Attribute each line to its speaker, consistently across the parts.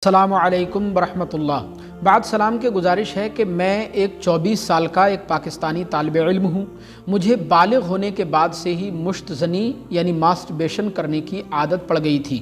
Speaker 1: अस्सलामु अलैकुम वरहमतुल्लाह। बाद सलाम के गुजारिश है कि मैं एक 24 साल का एक पाकिस्तानी तालिब इल्म हूँ। मुझे बालिग होने के बाद से ही मुश्तज़नी यानी मास्टरबेशन करने की आदत पड़ गई थी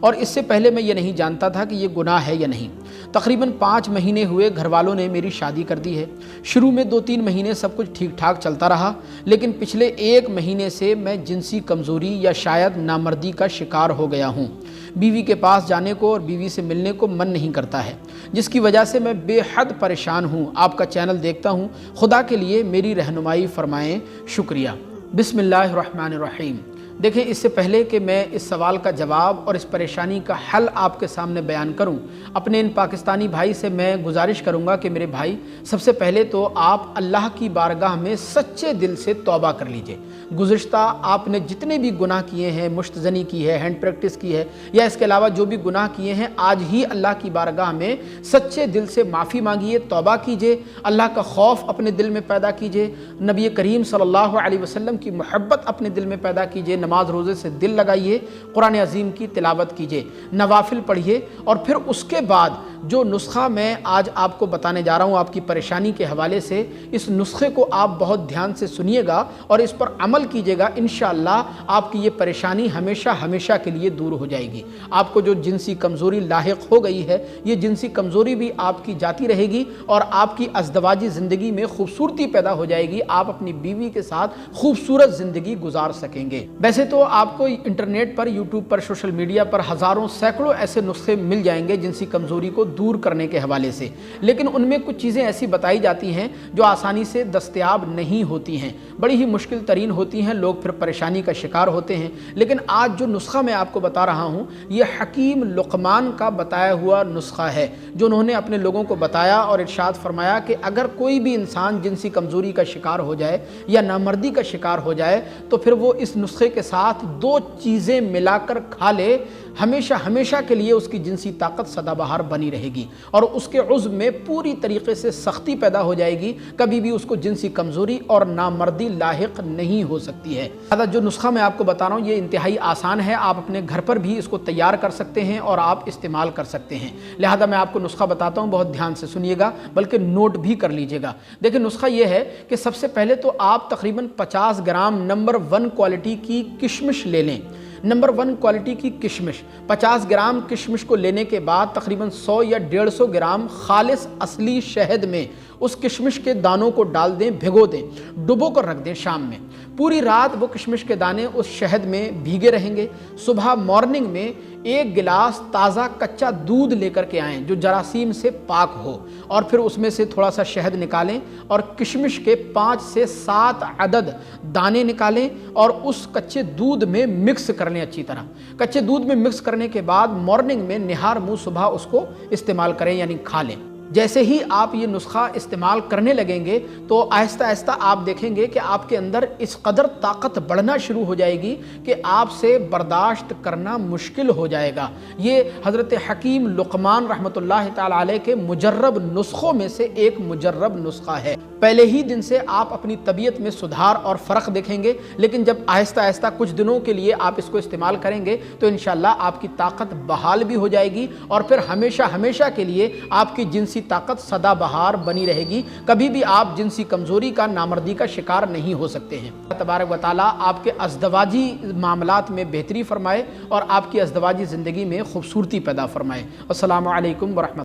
Speaker 1: और इससे पहले मैं ये नहीं जानता था कि ये गुनाह है या नहीं। तकरीबन 5 महीने हुए घर वालों ने मेरी शादी कर दी है। शुरू में 2-3 महीने सब कुछ ठीक ठाक चलता रहा, लेकिन पिछले 1 महीने से मैं जिनसी कमज़ोरी या शायद नामर्दी का शिकार हो गया हूँ। बीवी के पास जाने को और बीवी से मिलने को मन नहीं करता है, जिसकी वजह से मैं बेहद परेशान हूँ। आपका चैनल देखता हूँ, खुदा के लिए मेरी रहनुमाई फरमाएं, शुक्रिया। बिस्मिल्लाहिर्रहमानिर्रहीम। देखें, इससे पहले कि मैं इस सवाल का जवाब और इस परेशानी का हल आपके सामने बयान करूं, अपने इन पाकिस्तानी भाई से मैं गुजारिश करूंगा कि मेरे भाई, सबसे पहले तो आप अल्लाह की बारगाह में सच्चे दिल से तौबा कर लीजिए। गुज़िश्ता आपने जितने भी गुनाह किए हैं, मुश्तज़नी की है, हैंड प्रैक्टिस की है, या इसके अलावा जो भी गुनाह किए हैं, आज ही अल्लाह की बारगाह में सच्चे दिल से माफ़ी मांगिए, तौबा कीजिए, अल्लाह का खौफ अपने दिल में पैदा कीजिए, नबी करीम सल्लल्लाहु अलैहि वसल्लम की मोहब्बत अपने दिल में पैदा कीजिए, नमाज रोज़े से दिल लगाइए, कुरान अज़ीम की तिलावत कीजिए, नवाफिल पढ़िए, और फिर उसके बाद जो नुस्खा मैं आज आपको बताने जा रहा हूँ आपकी परेशानी के हवाले से, इस नुस्खे को आप बहुत ध्यान से सुनिएगा और इस पर अमल कीजिएगा। इंशाअल्लाह आपकी ये परेशानी हमेशा हमेशा के लिए दूर हो जाएगी। आपको जो जिनसी कमज़ोरी लाहिक हो गई है, ये जिनसी कमज़ोरी भी आपकी जाती रहेगी और आपकी अज़दवाजी ज़िंदगी में खूबसूरती पैदा हो जाएगी। आप अपनी बीवी के साथ खूबसूरत ज़िंदगी गुजार सकेंगे। वैसे तो आपको इंटरनेट पर, यूट्यूब पर, सोशल मीडिया पर हज़ारों सैकड़ों ऐसे नुस्खे मिल जाएंगे जिनसी कमज़ोरी को दूर करने के हवाले से, लेकिन उनमें कुछ चीज़ें ऐसी बताई जाती हैं जो आसानी से दस्तयाब नहीं होती हैं, बड़ी ही मुश्किल तरीन होती हैं, लोग फिर परेशानी का शिकार होते हैं। लेकिन आज जो नुस्खा मैं आपको बता रहा हूँ, ये हकीम लुक़मान का बताया हुआ नुस्खा है, जो उन्होंने अपने लोगों को बताया और इरशाद फरमाया कि अगर कोई भी इंसान जिनसी कमज़ोरी का शिकार हो जाए या नामर्दी का शिकार हो जाए, तो फिर वो इस नुस्खे के साथ 2 चीज़ें मिलाकर खा ले, हमेशा हमेशा के लिए उसकी जिनसी ताकत सदाबहार बनी रहेगी और उसके उज़्व में पूरी तरीके से सख्ती पैदा हो जाएगी। कभी भी उसको जिनसी कमज़ोरी और नामर्दी लाहिक नहीं हो सकती है। लिहाजा जो नुस्खा मैं आपको बता रहा हूँ, ये इंतहाई आसान है, आप अपने घर पर भी इसको तैयार कर सकते हैं और आप इस्तेमाल कर सकते हैं। लिहाजा मैं आपको नुस्खा बताता हूँ, बहुत ध्यान से सुनिएगा, बल्कि नोट भी कर लीजिएगा। देखिए, नुस्खा ये है कि सबसे पहले तो आप तकरीबन 50 ग्राम नंबर 1 क्वालिटी की किशमिश ले लें। नंबर 1 क्वालिटी की किशमिश, 50 ग्राम किशमिश को लेने के बाद तकरीबन 100 या 150 ग्राम खालिस असली शहद में उस किशमिश के दानों को डाल दें, भिगो दें, डुबो कर रख दें। शाम में पूरी रात वो किशमिश के दाने उस शहद में भीगे रहेंगे। सुबह मॉर्निंग में 1 गिलास ताज़ा कच्चा दूध लेकर के आएँ जो जरासीम से पाक हो, और फिर उसमें से थोड़ा सा शहद निकालें और किशमिश के 5 से 7 अदद दाने निकालें और उस कच्चे दूध में मिक्स कर लें अच्छी तरह। कच्चे दूध में मिक्स करने के बाद मॉर्निंग में निहार मुँह सुबह उसको इस्तेमाल करें, यानी खा लें। जैसे ही आप ये नुस्खा इस्तेमाल करने लगेंगे तो आहिस्ता आहिस्ता आप देखेंगे कि आपके अंदर इस कदर ताकत बढ़ना शुरू हो जाएगी कि आपसे बर्दाश्त करना मुश्किल हो जाएगा। ये हज़रत हकीम लुक़मान रहमतुल्लाह ताला अलैह के मुजर्रब नुस्खों में से एक मुजर्रब नुस्खा है। पहले ही दिन से आप अपनी तबीयत में सुधार और फ़र्क देखेंगे, लेकिन जब आहिस्ता आहिस्ता कुछ दिनों के लिए आप इसको इस्तेमाल करेंगे तो इंशाअल्लाह आपकी ताकत बहाल भी हो जाएगी और फिर हमेशा हमेशा के लिए आपकी जिनसी ताकत सदाबहार बनी रहेगी। कभी भी आप जिनसी कमज़ोरी का, नामर्दी का शिकार नहीं हो सकते हैं। तबारक व तआला आपके अज़दवाजी मामलात में बेहतरी फरमाए और आपकी अज़दवाजी ज़िंदगी में खूबसूरती पैदा फरमाए। अस्सलामु अलैकुम व रहमतुल्लाह।